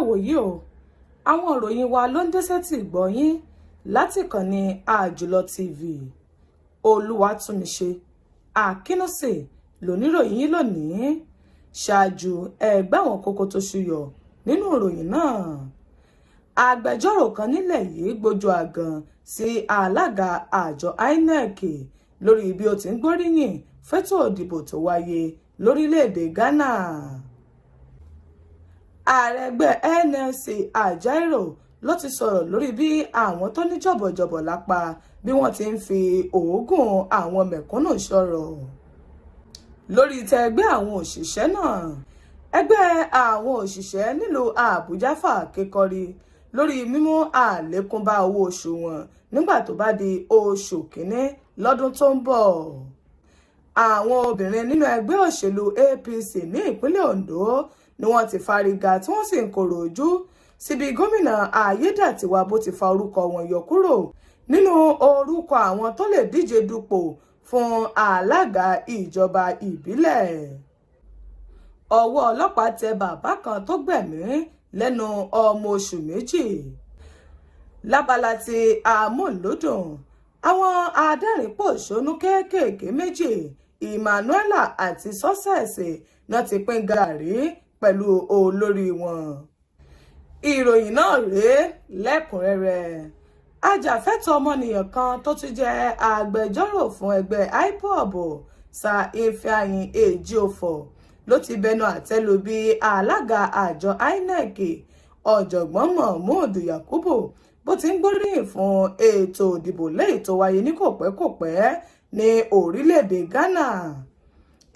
ìwòyí o àwọn ìròyìn wa ló ń dé sétí ìgbọ̀yín láti ìkànnì Àjùlọ TV. Olúwatúnmiṣe Akínúsì lóníròyìn yín lónìí. Ṣáájú ẹgbẹ́ àwọn kókó tó ṣúyọ nínú ìròyìn náà. Agbẹjọ́rò kan nílẹ̀ yìí gbójú àgàn sí alága àjọ INEC lórí bí ó ti ń gbóríyìn fétò ìdìbò tó wáyé lórílẹ̀‐èdè Ghana. Ààrẹ ẹgbẹ́ NLC Ajaero ló ti sọ̀rọ̀ lórí bí àwọn tó ní jọ̀bọ̀jọ̀bọ̀ lápá bí wọ́n ti ń fi òógùn àwọn mẹ̀kúnnù sọ̀rọ̀. Lórí tẹgbẹ́ àwọn òṣìṣẹ́ náà, ẹgbẹ́ àwọn òṣìṣẹ́ nílùú Àbújá fà kékọrí lórí mímú àlékún bá owó oṣù wọn nígbà tó bá di oṣù kínní lọ́dún tó ń bọ̀. Àwọn obìnrin nínú ẹgbẹ́ òṣèlú APC ní ìpínlẹ̀ Ondo ni wọ́n ti fárígá tí wọ́n sì ń korò ojú síbi gómìnà Ayédàtiwà bó ti fa orúkọ wọn yọ kúrò nínú orúkọ àwọn tó lè díje dupò fún alága ìjọba ìbílẹ̀. Ọwọ́ ọlọ́pàá tẹ bàbá kan tó gbẹ̀mí lẹ́nu ọmọ oṣù méjì. Lábala ti amúlùdùn, àwọn adẹ́rìn-pòṣónú kéékèèké méjì Emmanuela àti Success náà ti pín gàárì pẹ̀lú olórí wọn. Ìròyìn náà rèé lẹ́kùnrẹ́rẹ́. Ajàfẹ́tọ̀ọ́ ọmọnìyàn kan tó tún jẹ́ agbẹjọ́rò fún ẹgbẹ́ IPOB Sir Ifeanyi Ejiofor ló ti bẹnu àtẹ́ lù bí alága àjọ INEC ọ̀jọ̀gbọ́n Mahmood Yakubu bó ti ń gbóríyìn fún ètò ìdìbò lẹ́yìn tó wáyé ní kòpẹ́kòpẹ́ ní orílẹ̀-èdè Ghana.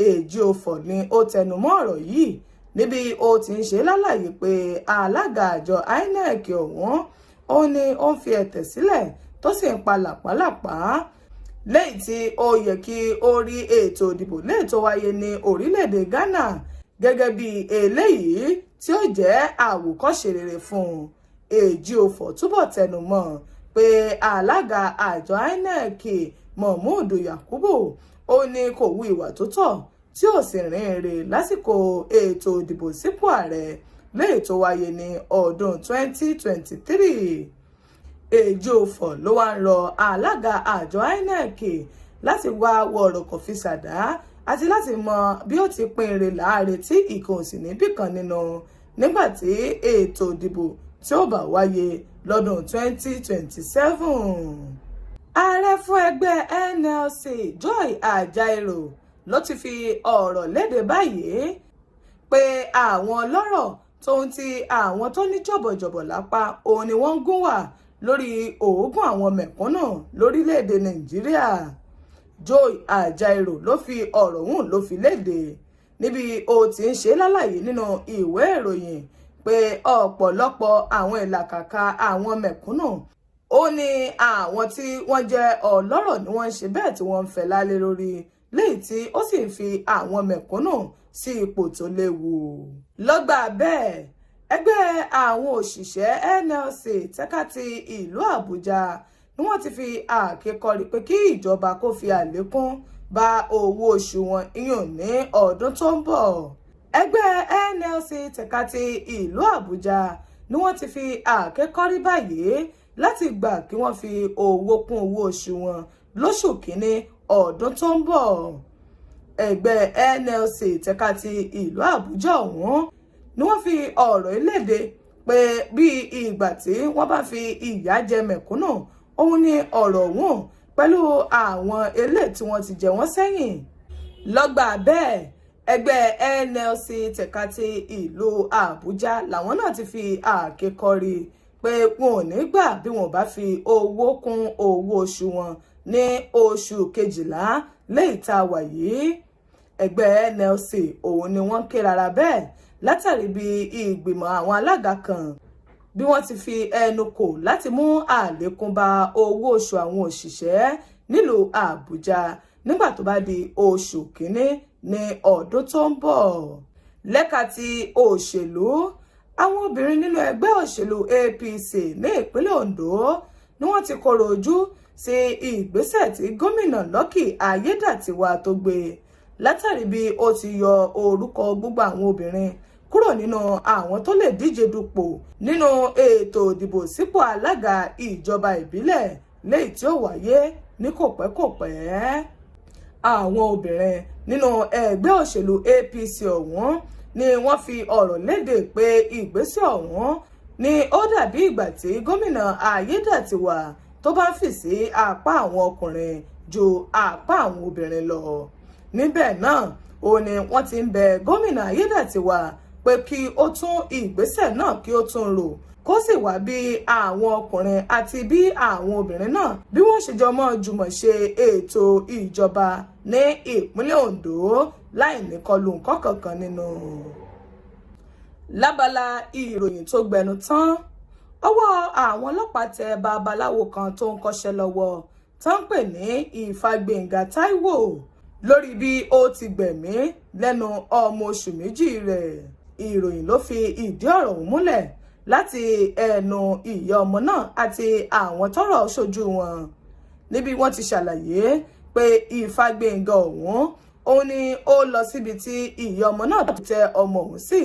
Ejiofor ni ó tẹnumọ́ ọ̀rọ̀ yìí níbi ó ti ń ṣe lálàyé pé alága àjọ INEC ọ̀hún ó ní ó ń fi ẹ̀tẹ̀ sílẹ̀ tó sì ń pa làpálàpá lẹ́yìn tí ó yẹ kí ó rí ètò ìdìbò lẹ́yìn tó wáyé ní orílẹ̀-èdè Ghana gẹ́gẹ́ bí eléyìí tí ó jẹ́ àwòkọ́ṣe rere fún un. Ejiofor túbọ̀ tẹnumọ́ pé alága àjọ INEC Mahmood Yakubu ó ní kò hu ìwà tó tọ́ tí ó sì rìn èrè lásìkò ètò ìdìbò sípò ààrẹ lẹ́yìn tó wáyé ní ọdún 2023. Ejiofor ló wá ń rọ alága àjọ INEC láti wá wọ̀rọ̀kọ̀ fi ṣàdá àti láti mọ bí ó ti pín èrè láàrin tí ìkan ò sì níbì kan nínú nígbà tí ètò ìdìbò tí ó bá wáyé lọ́dún 2027. Ààrẹ fún ẹgbẹ́ NLC Joy Ajaero ló ti fi ọ̀rọ̀ léde báyìí pé àwọn ọlọ́rọ̀ tó ń ti àwọn tó ní jọ̀bọ̀jọ̀bọ̀ lápá òun ni wọ́n ń gún wà lórí òógùn àwọn mẹ̀kúnnù lórílẹ̀‐èdè Nàìjíríà. Joy Ajaero ló fi ọ̀rọ̀ ọ̀hún ló fi léde níbi ó ti ń ṣe lálàyé nínú ìwé ìròyìn pé ọ̀pọ̀lọpọ̀ àwọn ìlàkàkà àwọn mẹ̀kúnnù ó ní àwọn tí wọ́n jẹ́ ọlọ́rọ̀ ni wọ́n ń ṣe bẹ́ẹ̀ tí wọ́n ń fẹ́ lálé lórí léyìí tí ó sì ń fi àwọn mẹ̀kúnnù sí ipò tó léwu. Lọ́gbà bẹ́ẹ̀, ẹgbẹ́ àwọn òṣìṣẹ́ NLC tẹ́ka ti ìlú Àbújá ni wọ́n ti fi àkékọrí pé kí ìjọba kó fi àlékún bá owó oṣù wọn ìyún ní ọdún tó ń bọ̀. Ẹgbẹ́ NLC tẹ́ka ti ìlú Àbújá ni wọ́n ti fi àkékọrí báyìí láti gbà kí wọ́n fi owó kún owó oṣù wọn lóṣù kínní ọdún tó ń bọ̀. Ẹgbẹ́ NLC tẹ́ka ti ìlú Àbújá ọ̀hún ni wọ́n fi ọ̀rọ̀ ìlédè pé bí ìgbà tí wọ́n bá fi ìyà jẹ mẹ̀kúnnù òun ni ọ̀rọ̀ ọ̀hún pẹ̀lú àwọn eléyìí tí wọ́n ti jẹ wọ́n sẹ́yìn. Lọ́gbà bẹ́ẹ̀, ẹgbẹ́ NLC tẹ́ka ti ìlú Àbújá làwọn náà ti fi àkékọrí pé wọn ò ní gbà bí wọn bá fi owó kún owó oṣù wọn ní oṣù kejìlá lẹ́yìn tá a wà yìí. Ẹgbẹ́ NLC òun ni wọ́n ké rárá bẹ́ẹ̀ látàrí bí ìgbìmọ̀ àwọn alága kan bí wọ́n ti fi ẹnu kò láti mú àlékún bá owó oṣù àwọn òṣìṣẹ́ nílùú Àbújá nígbà tó bá di oṣù kínní ní ọdún tó ń bọ̀. Lẹ́ka ti òṣèlú, àwọn obìnrin nínú ẹgbẹ́ òṣèlú APC ní ìpínlẹ̀ Ondo ni wọ́n ti korò ojú sí ìgbésẹ̀ tí gómìnà Lucky Ayédàtiwà tó gbé látàrí bí ó ti yọ orúkọ gbogbo àwọn obìnrin kúrò nínú àwọn tó lè díje dupò nínú ètò ìdìbò sípò alága ìjọba ìbílẹ̀ léyìí tí ó wáyé ní kòpẹ́kòpẹ́. Àwọn obìnrin nínú ẹgbẹ́ òṣèlú APC ọ̀hún ni wọ́n fi ọ̀rọ̀ léde pé ìgbésẹ̀ ọ̀hún ni ó dàbí ìgbà tí gómìnà Ayédàtiwà tó bá fì sí apá àwọn ọkùnrin ju apá àwọn obìnrin lọ. Níbẹ̀ náà ó ní wọ́n ti ń bẹ gómìnà Ayédàtiwà pé kí ó tún ìgbésẹ̀ náà kí ó tún rò kó sì wá bí àwọn ọkùnrin àti bí àwọn obìnrin náà bí wọ́n ṣe jọ mọ́ jùmọ̀ ṣe ètò ìjọba ní ìpínlẹ̀ Ondo láì ní kọlù nǹkan kankan nínú. Lábala ìròyìn tó gbẹnu tán, ọwọ́ àwọn ọlọ́pàá tẹ babaláwo kan tó ń kọ́ṣẹ́ lọ́wọ́ tó ń pè ní Ìfàgbénga Táíwò lórí bí ó ti gbẹ̀mí lẹ́nu ọmọ oṣù méjì rẹ̀. Ìròyìn ló fi ìdí ọ̀rọ̀ ọ̀hún múlẹ̀ láti ẹnu ìyá ọmọ náà àti àwọn tọ́rọ̀ ṣojú wọn, níbi wọ́n ti ṣàlàyé pé Ìfàgbénga ọ̀hún òun ni ó lọ síbi tí ìyá ọmọ náà tẹ ọmọ ọ̀hún sí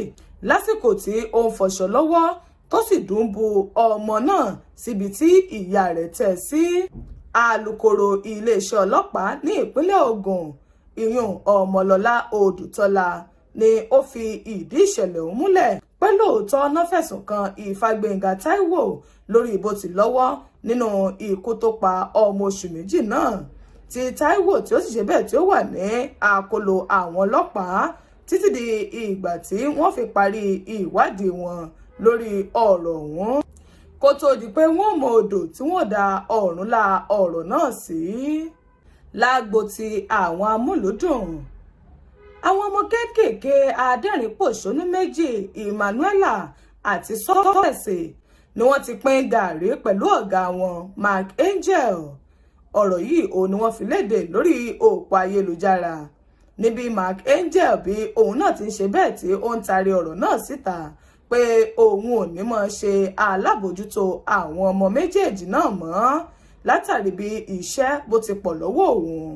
lásìkò tí ó ń fọṣọ lọ́wọ́ tó sì dùnbù ọmọ náà síbi tí ìyá rẹ̀ tẹ̀ sí. Alukoro iléeṣẹ́ ọlọ́pàá ní ìpínlẹ̀ Ògùn ìyún Ọmọlọ́lá Odùtọ́lá ni ó fi ìdí ìṣẹ̀lẹ̀ ọ̀hún múlẹ̀ pé lóòótọ́ náà fẹ̀sùn kan Ìfàgbénga Táíwò lórí bó ti lọ́wọ́ nínú ikú tó pa ọmọ oṣù méjì náà, tí Táíwò tí ó sì ṣe bẹ́ẹ̀ tí ó wà ní àkólò àwọn ọlọ́pàá títí di ìgbà tí wọ́n fi parí ìwádìí wọn lórí ọ̀rọ̀ ọ̀hún kó tó di pé wọ́n mọ odò tí wọ́n da ọ̀run la ọ̀rọ̀ náà sí. Lágbo ti àwọn amúlùúdùn, àwọn ọmọ kéékèèké adẹ́rìn-pòṣónú méjì Emmanuela àti Sọ́kẹ̀sì ni wọ́n ti pín gàrí pẹ̀lú ọ̀gá wọn Mark Angel. Ọ̀rọ̀ yìí òun ni wọ́n fi léde lórí òpó ayélujára níbi Mark Angel bí òun náà ti ń ṣe bẹ́ẹ̀ tí ó ń taari ọ̀rọ̀ náà síta pé òun ò ní mọ̀ ṣe alábòjútó àwọn ọmọ méjèèjì náà mọ́ látàrí bí iṣẹ́ bó ti pọ̀ lọ́wọ́ òun.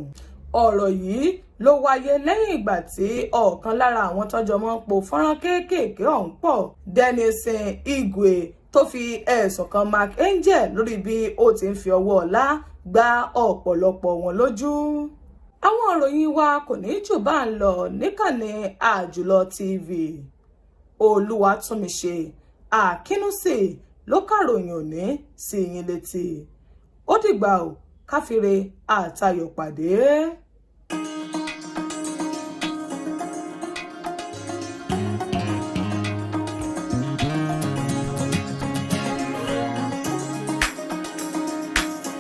Ọ̀rọ̀ yìí ló wáyé lẹ́yìn ìgbà tí ọ̀kan lára àwọn tọ́jọ́ mọ́ po fọ́nrán kéékèèké ọ̀hún pọ̀ Denison Igwe tó fi ẹ̀sùn kan Mark Angel lórí bí ó ti ń fi ọwọ́ ọlá gbá ọ̀pọ̀lọpọ̀ wọn lójú. Àwọn ìròyìn wa kò ní jù bá ń lọ níkànnì Àjùlọ TV. Olúwatúnmiṣe Àkínúsì ló kàròyìn òní sí yín létí. Ó dìgbà ò káfíńre àtayọ̀ pàdé.